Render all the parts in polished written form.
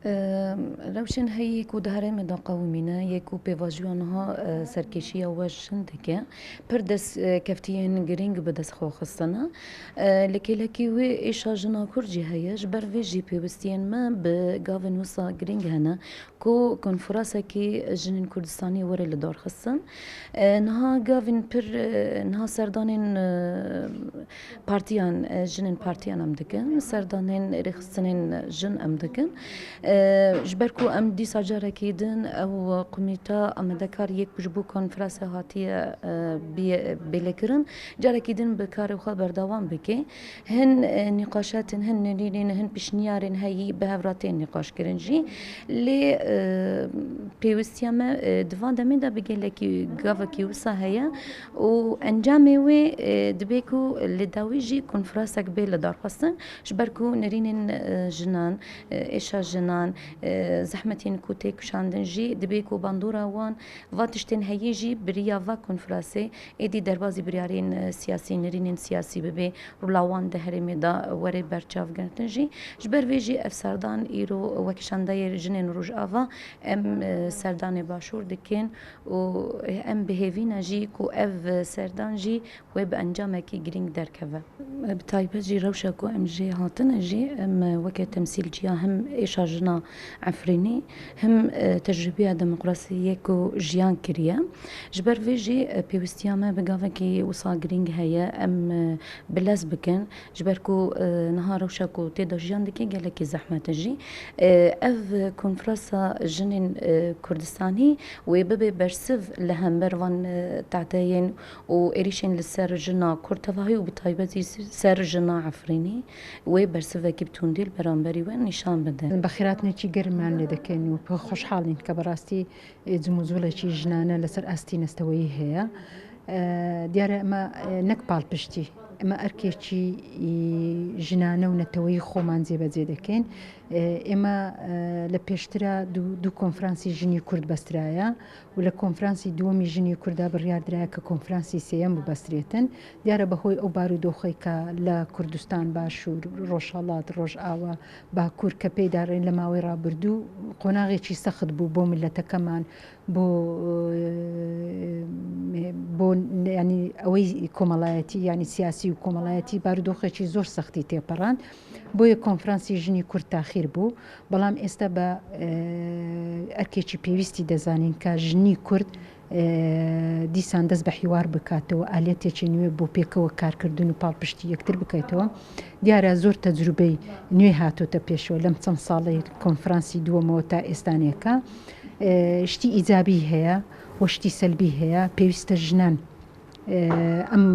روشن هي کو دهره مدا قومینه یکو پیواجوانها سرکشی وشندگه پر دست کفتین گرینگ به دست خو خستانه لکی و ایشا جنا کرجی هیش بر ویجی پیوستین ما به گاون وسا گرینگ هنه کو کنفرانس کی جنین کردستانی وره لدار خستن نها گاون پر نها سردانین پارتیان جنین پارتیان ام دکن سردانین رخصتنین جن ام دکن جبركو ام دي ساجارة كيدن او قميتا ام دكار يك بجبو كونفرانس هاتية بلكرن جارة كيدن بكار وخبر دوام بكي هن نقاشات هن نرينين هن بشنيارين هاي بهفراتين نقاش كرنجي لي بيوستياما دوان دمين دا بيجي لكي غافا كيوسا هيا و انجامي وي دبيكو لداويجي كونفرانس كبير لدار خاصن جبركو نرينين جنان ايشا جنان زحمتين كوتي كشاندن جي دبيكو باندورا وان واتشتن هيجي بريا و كونفرانسي ايدي دربازي بريارين سياسي نرينين سياسي ببي رولاوان دهرمي دا وري برچاف گرتن جي جبر ويجي اف سردان ايرو وكشانداي جنين روج آوا ام سردان باشور دكين و ام بهيفينا جي كو اف سردان جي و بانجام كي جرينج دركفا بتايبه جي روشا كو ام جي هاتن جي ام وك تمثيل جي هم ايشا جنا عفريني هم تجربية ديمقراطية كو جيان كريا جبر فيجي بيوستياما بقافكي وصا جرينج هيا ام بلاس بكن جبر كو نهار وشاكو تيدا جيان دكي قالكي زحمة تجي اف كونفرانسا جنين كردستاني وببي برسف لهم بروان تعتين وإريشين للسر جنا كرتفاهي وبطايبتي سر جنا عفريني وبرسفه كبتون ديل برانبري وين نشان بدن بخيراتنا چی گرمان لدکن و په خوشحالین که براستی زموزوله چی جنانه لسر استی نستوی هیا دیاره ما نکبال پشتی اما ارکی چی جنانه و نتوی خومان زیبا زیدکن اما لپیشترا دو کنفرانسی جنی کرد بسترایا و لکنفرانسی دومی جنی کرد بریار درایا که کنفرانسی سیم بستریتن دیاره بهوی او بارودوخی که لکردستان باشور روشالات روش آوا با کور که پیدارین لماوی را بردو قناغی چی سخت بو ملت کمان بو يعني اوي كومالاتي يعني سياسي وكومالاتي بارودوخي چی زور سختی تیپران بوی کنفرانسی جنی کرد تاخیر بو بلام استا با ارکیچی پیوستی دزانین که جنی کرد دیسان دەست بە حیوار بکاتەوە ئالێتێکی نوێ بۆ پێکەوە کارکردن و پاڵپشتی یەکتر بکەیتەوە دیارە زۆر تەجروبەی نوێ هاتوتە پێشەوە لەم چەند ساڵی کۆنفرانسی دووەمەوە تا ئێستانیەکە شتی ئیجابی هەیە و شتی سەلبی هەیە پێویستە ژنان ئەم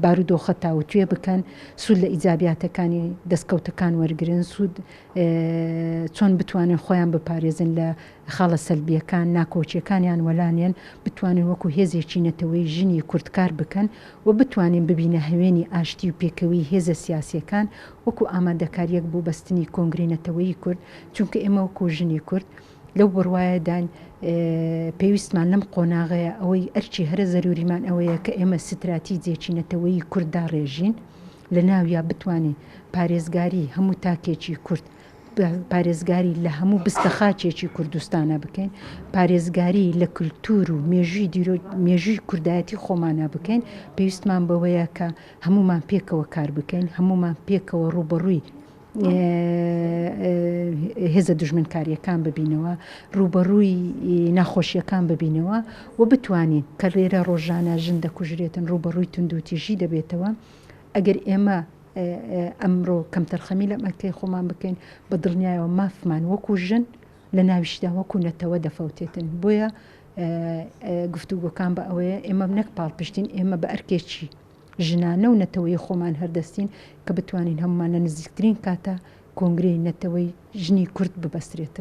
بارودۆخە تاوتوێ بکەن سوود لە ئیجابیاتەکانی دەستکەوتەکان وەرگرن سوود چۆن بتوانن خۆیان بپارێزن لە خاڵە سەلبیەکان ناکۆچیەکانیان وەلانێن بتوانن وەکو هێزێکی نەتەوەی ژنی کوردکار بکەن و بتوانین ببینە هەوێنی ئاشتی و پێکەوی هێزە سیاسیەکان وەکو ئامادەکاریەک بۆ بەستنی کۆنگرەی نەتەوەیی کورد چونکە ئێمە وەکو ژنی کورد لەو بڕوایەدان پێویستمان لەم قۆناغەیە ئەوەی ئەرچی هەرە زەروریمان ئەوەیە کە ئێمە ستراتیجێکی نەتەوەیی کورددا ڕێژین لە ناویا بتوانین پارێزگاری هەموو تاکێکی کورد پارێزگاری لە هەموو بستەخاچێکی کوردستانە بکەین پارێزگاری لە کلتور و مێژووی کوردایەتی خۆمانە بکەین پێویستمان بەوەیە کە هەمومان پێکەوە کار بکەین هەمومان پێکەوە ڕوبەڕووی هێزە دژمنکاریەکان ببینەوە ڕوبەڕووی ناخۆشیەکان ببینەوە و بتوانین کە لێرە ڕۆژانە ژن دەکوژرێتن ڕوبەڕووی توندوتیژی دەبێتەوە ئەگەر ئێمە ئەمڕۆ کەم تەرخەمی لەم ئەرکەی خۆمان بکەین بە دڵنیایەوە مافمان وەکو ژن لە ناویشدا وەکو نەتەوە دەفەوتێتن بۆیە گفتوگۆکان بە ئەوەیە ئێمە نەک پاڵپشتین ئێمە بە ئەرکێکی ژنانە و نەتەوەی خۆمان هەردەستین کە بتوانین هەمومان لە نزیکترین کاتە کۆنگرەی نەتەوەی ژنی کورد ببەسترێتن